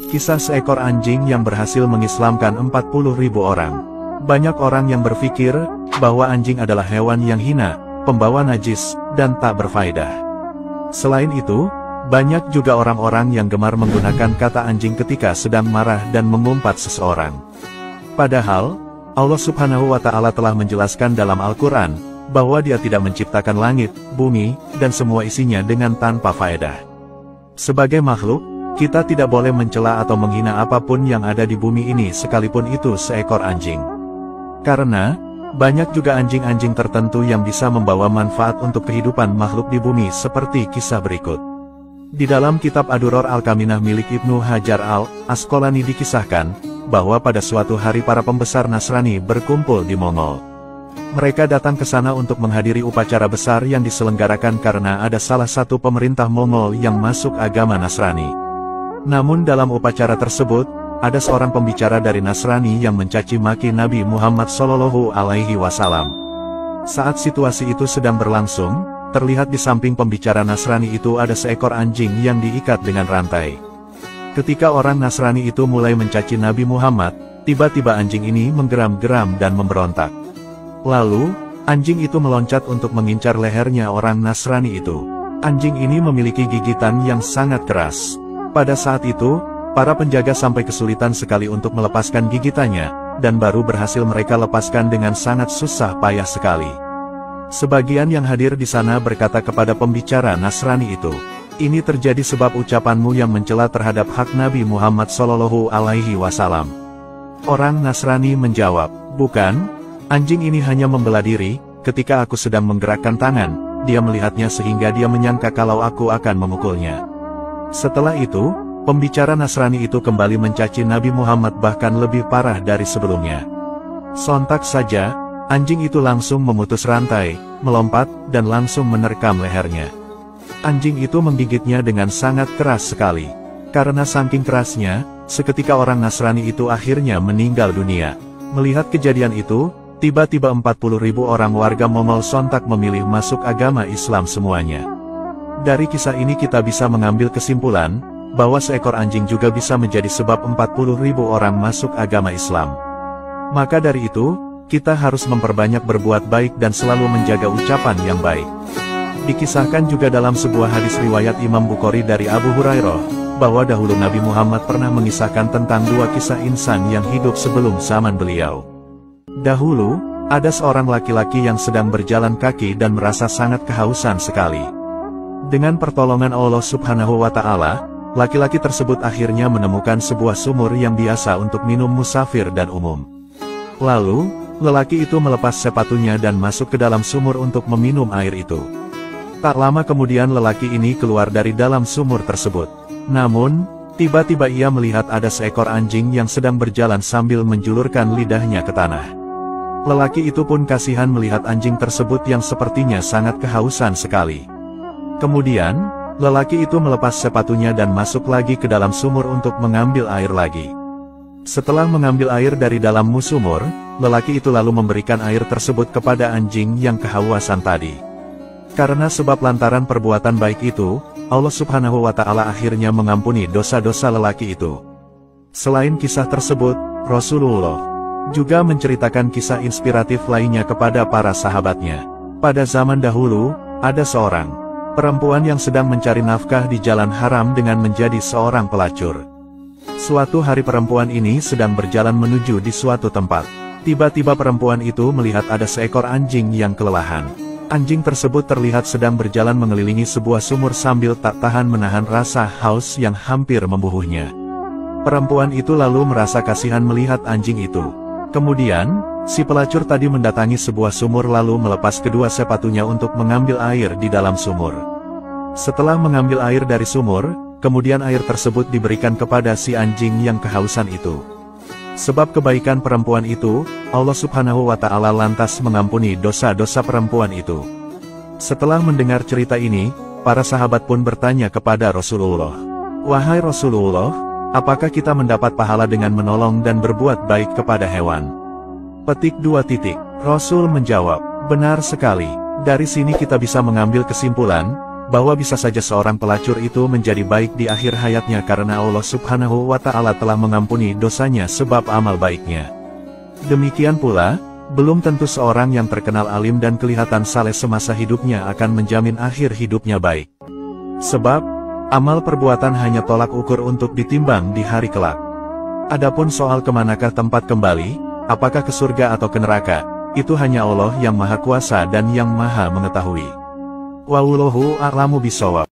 Kisah seekor anjing yang berhasil mengislamkan 40.000 orang. Banyak orang yang berpikir bahwa anjing adalah hewan yang hina, pembawa najis, dan tak berfaedah. Selain itu, banyak juga orang-orang yang gemar menggunakan kata anjing ketika sedang marah dan mengumpat seseorang. Padahal, Allah Subhanahu wa Ta'ala telah menjelaskan dalam Al-Quran bahwa Dia tidak menciptakan langit, bumi, dan semua isinya dengan tanpa faedah. Sebagai makhluk, kita tidak boleh mencela atau menghina apapun yang ada di bumi ini sekalipun itu seekor anjing. Karena, banyak juga anjing-anjing tertentu yang bisa membawa manfaat untuk kehidupan makhluk di bumi seperti kisah berikut. Di dalam kitab Ad-Duror Al-Kaminah milik Ibnu Hajar Al-Asqalani dikisahkan, bahwa pada suatu hari para pembesar Nasrani berkumpul di Mongol. Mereka datang ke sana untuk menghadiri upacara besar yang diselenggarakan karena ada salah satu pemerintah Mongol yang masuk agama Nasrani. Namun dalam upacara tersebut, ada seorang pembicara dari Nasrani yang mencaci maki Nabi Muhammad SAW. Saat situasi itu sedang berlangsung, terlihat di samping pembicara Nasrani itu ada seekor anjing yang diikat dengan rantai. Ketika orang Nasrani itu mulai mencaci Nabi Muhammad, tiba-tiba anjing ini menggeram-geram dan memberontak. Lalu, anjing itu meloncat untuk mengincar lehernya orang Nasrani itu. Anjing ini memiliki gigitan yang sangat keras. Pada saat itu, para penjaga sampai kesulitan sekali untuk melepaskan gigitannya, dan baru berhasil mereka lepaskan dengan sangat susah payah sekali. Sebagian yang hadir di sana berkata kepada pembicara Nasrani itu, "Ini terjadi sebab ucapanmu yang mencela terhadap hak Nabi Muhammad SAW." Orang Nasrani menjawab, "Bukan, anjing ini hanya membela diri, ketika aku sedang menggerakkan tangan, dia melihatnya sehingga dia menyangka kalau aku akan memukulnya." Setelah itu, pembicara Nasrani itu kembali mencaci Nabi Muhammad bahkan lebih parah dari sebelumnya. Sontak saja, anjing itu langsung memutus rantai, melompat, dan langsung menerkam lehernya. Anjing itu menggigitnya dengan sangat keras sekali. Karena saking kerasnya, seketika orang Nasrani itu akhirnya meninggal dunia. Melihat kejadian itu, tiba-tiba 40.000 orang warga Mongol sontak memilih masuk agama Islam semuanya. Dari kisah ini kita bisa mengambil kesimpulan, bahwa seekor anjing juga bisa menjadi sebab 40.000 orang masuk agama Islam. Maka dari itu, kita harus memperbanyak berbuat baik dan selalu menjaga ucapan yang baik. Dikisahkan juga dalam sebuah hadis riwayat Imam Bukhari dari Abu Hurairah, bahwa dahulu Nabi Muhammad pernah mengisahkan tentang dua kisah insan yang hidup sebelum zaman beliau. Dahulu, ada seorang laki-laki yang sedang berjalan kaki dan merasa sangat kehausan sekali. Dengan pertolongan Allah Subhanahu wa Ta'ala, laki-laki tersebut akhirnya menemukan sebuah sumur yang biasa untuk minum musafir dan umum. Lalu, lelaki itu melepas sepatunya dan masuk ke dalam sumur untuk meminum air itu. Tak lama kemudian lelaki ini keluar dari dalam sumur tersebut. Namun, tiba-tiba ia melihat ada seekor anjing yang sedang berjalan sambil menjulurkan lidahnya ke tanah. Lelaki itu pun kasihan melihat anjing tersebut yang sepertinya sangat kehausan sekali. Kemudian, lelaki itu melepas sepatunya dan masuk lagi ke dalam sumur untuk mengambil air lagi. Setelah mengambil air dari dalam sumur, lelaki itu lalu memberikan air tersebut kepada anjing yang kehausan tadi. Karena sebab lantaran perbuatan baik itu, Allah Subhanahu wa Ta'ala akhirnya mengampuni dosa-dosa lelaki itu. Selain kisah tersebut, Rasulullah juga menceritakan kisah inspiratif lainnya kepada para sahabatnya. Pada zaman dahulu, ada seorang perempuan yang sedang mencari nafkah di jalan haram dengan menjadi seorang pelacur. Suatu hari perempuan ini sedang berjalan menuju di suatu tempat. Tiba-tiba perempuan itu melihat ada seekor anjing yang kelelahan. Anjing tersebut terlihat sedang berjalan mengelilingi sebuah sumur sambil tak tahan menahan rasa haus yang hampir membunuhnya. Perempuan itu lalu merasa kasihan melihat anjing itu. Kemudian, si pelacur tadi mendatangi sebuah sumur lalu melepas kedua sepatunya untuk mengambil air di dalam sumur. Setelah mengambil air dari sumur, kemudian air tersebut diberikan kepada si anjing yang kehausan itu. Sebab kebaikan perempuan itu, Allah Subhanahu wa Ta'ala lantas mengampuni dosa-dosa perempuan itu. Setelah mendengar cerita ini, para sahabat pun bertanya kepada Rasulullah, "Wahai Rasulullah, apakah kita mendapat pahala dengan menolong dan berbuat baik kepada hewan?" Petik 2. Rasul menjawab, "Benar sekali. Dari sini kita bisa mengambil kesimpulan, bahwa bisa saja seorang pelacur itu menjadi baik di akhir hayatnya karena Allah Subhanahu wa Ta'ala telah mengampuni dosanya sebab amal baiknya. Demikian pula, belum tentu seorang yang terkenal alim dan kelihatan saleh semasa hidupnya akan menjamin akhir hidupnya baik. Sebab, amal perbuatan hanya tolak ukur untuk ditimbang di hari kelak. Adapun soal kemanakah tempat kembali, apakah ke surga atau ke neraka, itu hanya Allah yang Maha Kuasa dan yang Maha Mengetahui. Wallahu a'lamu bishawab.